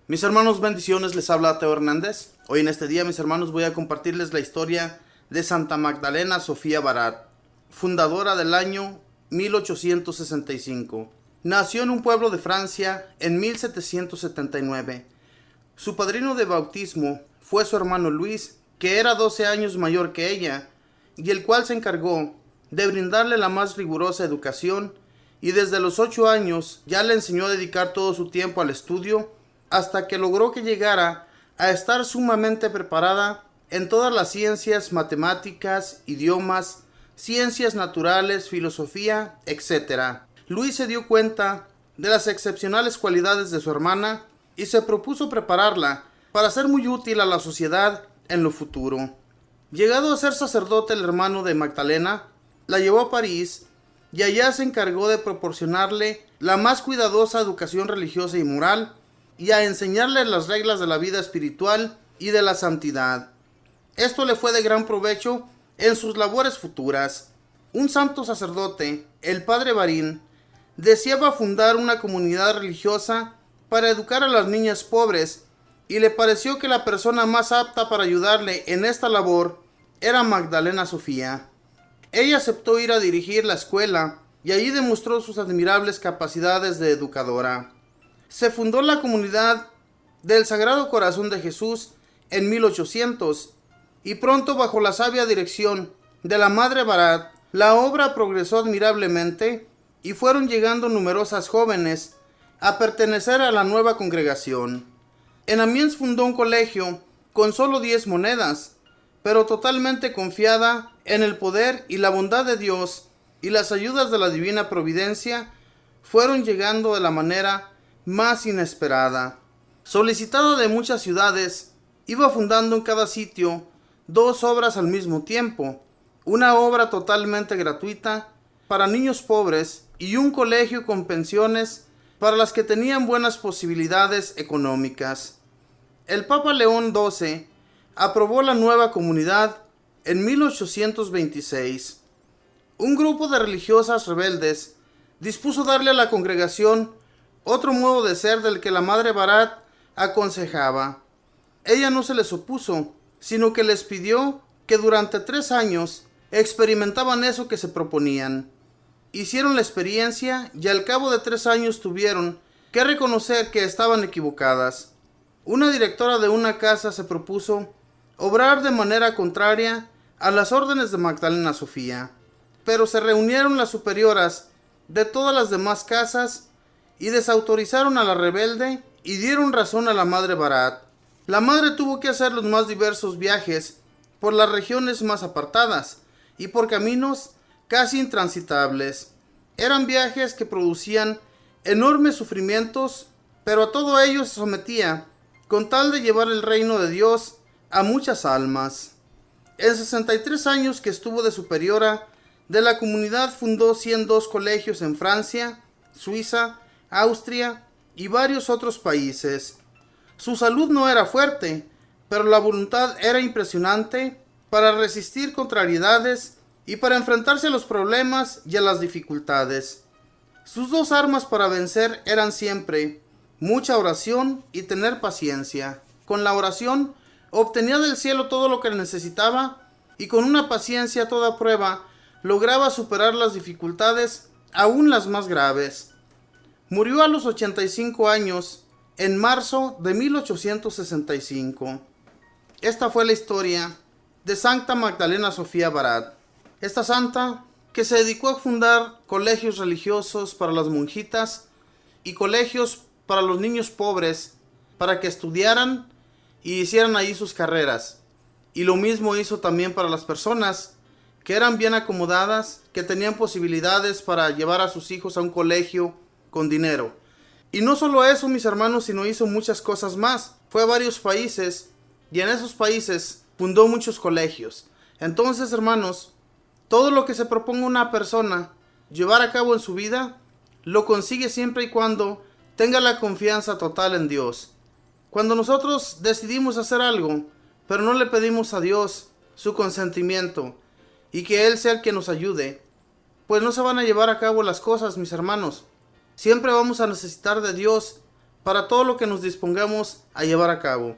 Mis hermanos, bendiciones, les habla Teo Hernández. Hoy en este día, mis hermanos, voy a compartirles la historia de Santa Magdalena Sofía Barat, fundadora del año 1865. Nació en un pueblo de Francia en 1779. Su padrino de bautismo fue su hermano Luis, que era 12 años mayor que ella, y el cual se encargó de brindarle la más rigurosa educación, y desde los 8 años ya le enseñó a dedicar todo su tiempo al estudio, hasta que logró que llegara a estar sumamente preparada en todas las ciencias, matemáticas, idiomas, ciencias naturales, filosofía, etc. Luis se dio cuenta de las excepcionales cualidades de su hermana y se propuso prepararla para ser muy útil a la sociedad en lo futuro. Llegado a ser sacerdote el hermano de Magdalena, la llevó a París y allá se encargó de proporcionarle la más cuidadosa educación religiosa y moral y a enseñarle las reglas de la vida espiritual y de la santidad. Esto le fue de gran provecho en sus labores futuras. Un santo sacerdote, el padre Barín, deseaba fundar una comunidad religiosa para educar a las niñas pobres, y le pareció que la persona más apta para ayudarle en esta labor era Magdalena Sofía. Ella aceptó ir a dirigir la escuela y allí demostró sus admirables capacidades de educadora. Se fundó la comunidad del Sagrado Corazón de Jesús en 1800 y pronto, bajo la sabia dirección de la Madre Barat, la obra progresó admirablemente y fueron llegando numerosas jóvenes a pertenecer a la nueva congregación. En Amiens fundó un colegio con solo 10 monedas, pero totalmente confiada en el poder y la bondad de Dios, y las ayudas de la divina providencia fueron llegando de la manera más inesperada. Solicitada de muchas ciudades, iba fundando en cada sitio 2 obras al mismo tiempo, una obra totalmente gratuita para niños pobres y un colegio con pensiones para las que tenían buenas posibilidades económicas. El Papa León XII aprobó la nueva comunidad en 1826. Un grupo de religiosas rebeldes dispuso darle a la congregación otro modo de ser del que la Madre Barat aconsejaba. Ella no se les opuso, sino que les pidió que durante 3 años experimentaban eso que se proponían. Hicieron la experiencia y al cabo de 3 años tuvieron que reconocer que estaban equivocadas. Una directora de una casa se propuso obrar de manera contraria a las órdenes de Magdalena Sofía, pero se reunieron las superioras de todas las demás casas y desautorizaron a la rebelde y dieron razón a la Madre Barat. La madre tuvo que hacer los más diversos viajes por las regiones más apartadas y por caminos casi intransitables. Eran viajes que producían enormes sufrimientos, pero a todo ello se sometía con tal de llevar el reino de Dios a muchas almas. En 63 años que estuvo de superiora de la comunidad, fundó 102 colegios en Francia, Suiza, Austria y varios otros países. Su salud no era fuerte, pero la voluntad era impresionante para resistir contrariedades y para enfrentarse a los problemas y a las dificultades. Sus 2 armas para vencer eran siempre mucha oración y tener paciencia. Con la oración obtenía del cielo todo lo que necesitaba, y con una paciencia a toda prueba lograba superar las dificultades, aún las más graves. Murió a los 85 años en marzo de 1865. Esta fue la historia de Santa Magdalena Sofía Barat. Esta santa que se dedicó a fundar colegios religiosos para las monjitas y colegios para los niños pobres para que estudiaran y hicieran ahí sus carreras. Y lo mismo hizo también para las personas que eran bien acomodadas, que tenían posibilidades para llevar a sus hijos a un colegio con dinero. Y no solo eso, mis hermanos, sino hizo muchas cosas más. Fue a varios países y en esos países fundó muchos colegios. Entonces, hermanos, todo lo que se proponga una persona llevar a cabo en su vida, lo consigue siempre y cuando tenga la confianza total en Dios. Cuando nosotros decidimos hacer algo, pero no le pedimos a Dios su consentimiento y que Él sea el que nos ayude, pues no se van a llevar a cabo las cosas, mis hermanos. Siempre vamos a necesitar de Dios para todo lo que nos dispongamos a llevar a cabo.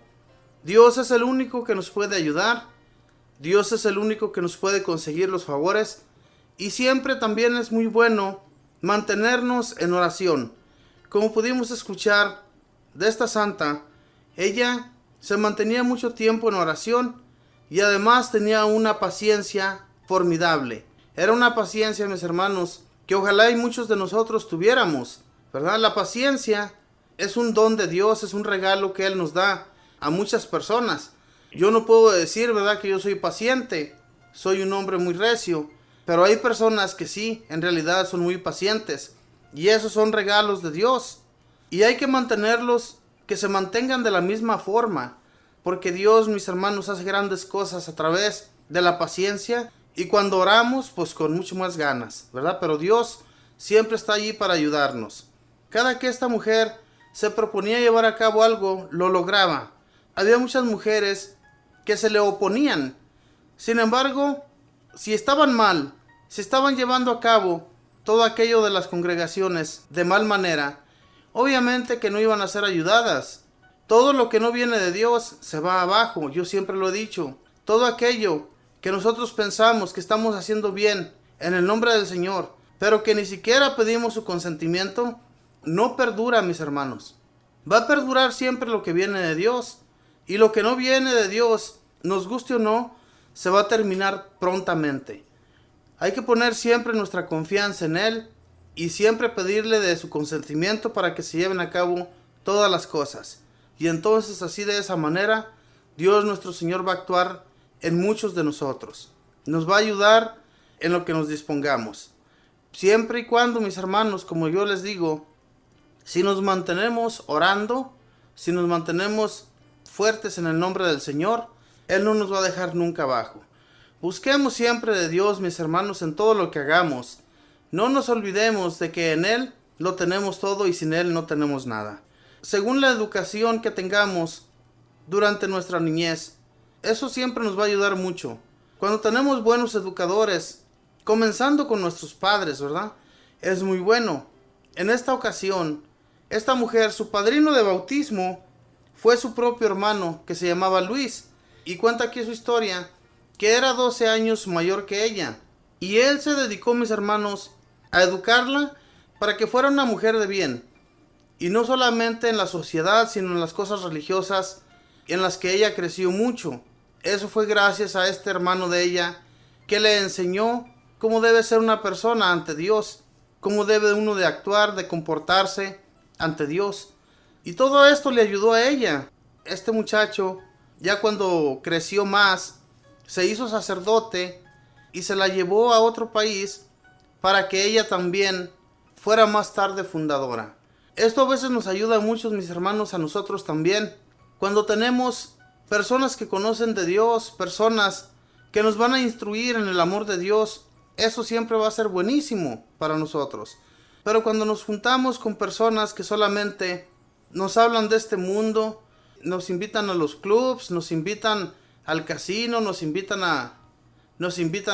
Dios es el único que nos puede ayudar. Dios es el único que nos puede conseguir los favores. Y siempre también es muy bueno mantenernos en oración. Como pudimos escuchar de esta santa, ella se mantenía mucho tiempo en oración y además tenía una paciencia formidable. Era una paciencia, mis hermanos, que ojalá y muchos de nosotros tuviéramos, ¿verdad? La paciencia es un don de Dios, es un regalo que Él nos da a muchas personas. Yo no puedo decir, ¿verdad?, que yo soy paciente, soy un hombre muy recio, pero hay personas que sí, en realidad son muy pacientes, y esos son regalos de Dios, y hay que mantenerlos, que se mantengan de la misma forma, porque Dios, mis hermanos, hace grandes cosas a través de la paciencia, y cuando oramos, pues con mucho más ganas, ¿verdad? Pero Dios siempre está allí para ayudarnos. Cada que esta mujer se proponía llevar a cabo algo, lo lograba. Había muchas mujeres que se le oponían. Sin embargo, si estaban mal, si estaban llevando a cabo todo aquello de las congregaciones de mal manera, obviamente que no iban a ser ayudadas. Todo lo que no viene de Dios se va abajo. Yo siempre lo he dicho. Todo aquello que nosotros pensamos que estamos haciendo bien en el nombre del Señor, pero que ni siquiera pedimos su consentimiento, no perdura, mis hermanos. Va a perdurar siempre lo que viene de Dios. Y lo que no viene de Dios, nos guste o no, se va a terminar prontamente. Hay que poner siempre nuestra confianza en Él y siempre pedirle de su consentimiento para que se lleven a cabo todas las cosas. Y entonces así, de esa manera, Dios nuestro Señor va a actuar en muchos de nosotros. Nos va a ayudar en lo que nos dispongamos. Siempre y cuando, mis hermanos, como yo les digo, si nos mantenemos orando, si nos mantenemos fuertes en el nombre del Señor, Él no nos va a dejar nunca abajo. Busquemos siempre de Dios, mis hermanos, en todo lo que hagamos. No nos olvidemos de que en Él lo tenemos todo y sin Él no tenemos nada. Según la educación que tengamos durante nuestra niñez, eso siempre nos va a ayudar mucho. Cuando tenemos buenos educadores, comenzando con nuestros padres, ¿verdad? Es muy bueno. En esta ocasión, esta mujer, su padrino de bautismo fue su propio hermano, que se llamaba Luis, y cuenta aquí su historia, que era 12 años mayor que ella, y él se dedicó, mis hermanos, a educarla para que fuera una mujer de bien, y no solamente en la sociedad, sino en las cosas religiosas en las que ella creció mucho. Eso fue gracias a este hermano de ella, que le enseñó cómo debe ser una persona ante Dios, cómo debe uno de actuar, de comportarse ante Dios. Y todo esto le ayudó a ella. Este muchacho, ya cuando creció más, se hizo sacerdote y se la llevó a otro país para que ella también fuera más tarde fundadora. Esto a veces nos ayuda a muchos, mis hermanos, a nosotros también. Cuando tenemos personas que conocen de Dios, personas que nos van a instruir en el amor de Dios, eso siempre va a ser buenísimo para nosotros. Pero cuando nos juntamos con personas que solamente nos hablan de este mundo, nos invitan a los clubs, nos invitan al casino, nos invitan a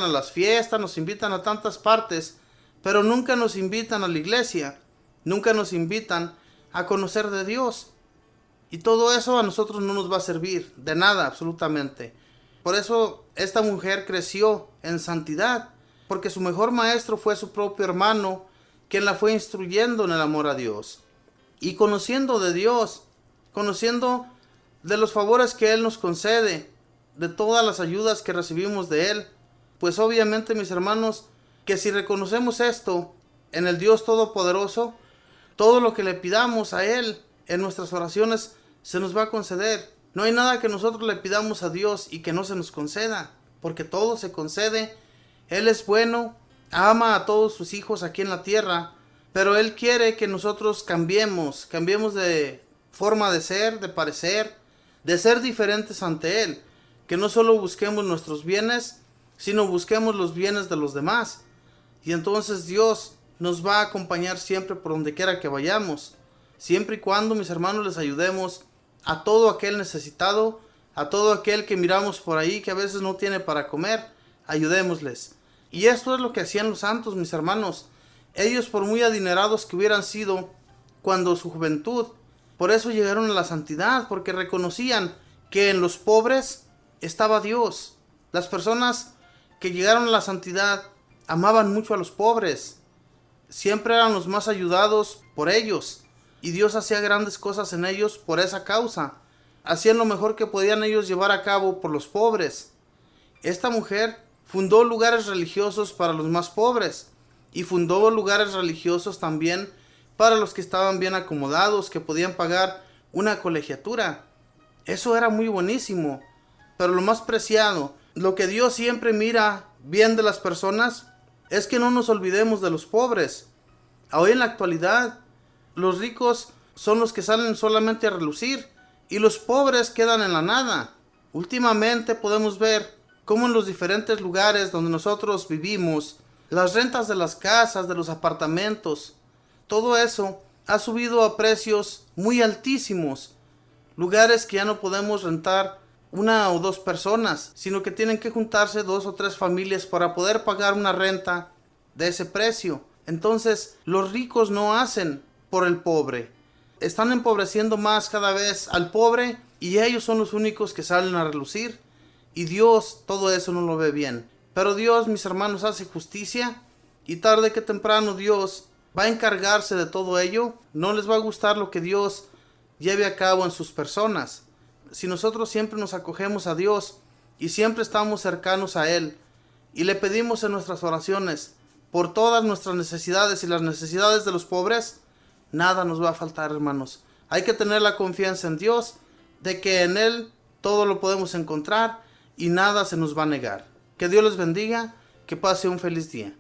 las fiestas, nos invitan a tantas partes, pero nunca nos invitan a la iglesia, nunca nos invitan a conocer de Dios. Y todo eso a nosotros no nos va a servir de nada, absolutamente. Por eso esta mujer creció en santidad, porque su mejor maestro fue su propio hermano, quien la fue instruyendo en el amor a Dios. Y conociendo de Dios, conociendo de los favores que Él nos concede, de todas las ayudas que recibimos de Él, pues obviamente, mis hermanos, que si reconocemos esto en el Dios Todopoderoso, todo lo que le pidamos a Él en nuestras oraciones se nos va a conceder. No hay nada que nosotros le pidamos a Dios y que no se nos conceda, porque todo se concede. Él es bueno, ama a todos sus hijos aquí en la tierra, pero Él quiere que nosotros cambiemos de forma de ser, de parecer, de ser diferentes ante Él. Que no solo busquemos nuestros bienes, sino busquemos los bienes de los demás. Y entonces Dios nos va a acompañar siempre por donde quiera que vayamos. Siempre y cuando, mis hermanos, les ayudemos a todo aquel necesitado, a todo aquel que miramos por ahí que a veces no tiene para comer, ayudémosles. Y esto es lo que hacían los santos, mis hermanos. Ellos, por muy adinerados que hubieran sido cuando su juventud, Por eso llegaron a la santidad, porque reconocían que en los pobres estaba Dios. Las personas que llegaron a la santidad amaban mucho a los pobres. Siempre eran los más ayudados por ellos. Y Dios hacía grandes cosas en ellos por esa causa. Hacían lo mejor que podían ellos llevar a cabo por los pobres. Esta mujer fundó lugares religiosos para los más pobres. Y fundó lugares religiosos también para los que estaban bien acomodados, que podían pagar una colegiatura. Eso era muy buenísimo. Pero lo más preciado, lo que Dios siempre mira bien de las personas, es que no nos olvidemos de los pobres. Hoy en la actualidad, los ricos son los que salen solamente a relucir y los pobres quedan en la nada. Últimamente podemos ver cómo en los diferentes lugares donde nosotros vivimos, las rentas de las casas, de los apartamentos, todo eso ha subido a precios muy altísimos. Lugares que ya no podemos rentar una o dos personas, sino que tienen que juntarse 2 o 3 familias para poder pagar una renta de ese precio. Entonces, los ricos no hacen por el pobre. Están empobreciendo más cada vez al pobre y ellos son los únicos que salen a relucir. Y Dios todo eso no lo ve bien. Pero Dios, mis hermanos, hace justicia y tarde que temprano Dios va a encargarse de todo ello. No les va a gustar lo que Dios lleve a cabo en sus personas. Si nosotros siempre nos acogemos a Dios y siempre estamos cercanos a Él y le pedimos en nuestras oraciones por todas nuestras necesidades y las necesidades de los pobres, nada nos va a faltar, hermanos. Hay que tener la confianza en Dios de que en Él todo lo podemos encontrar y nada se nos va a negar. Que Dios les bendiga, que pase un feliz día.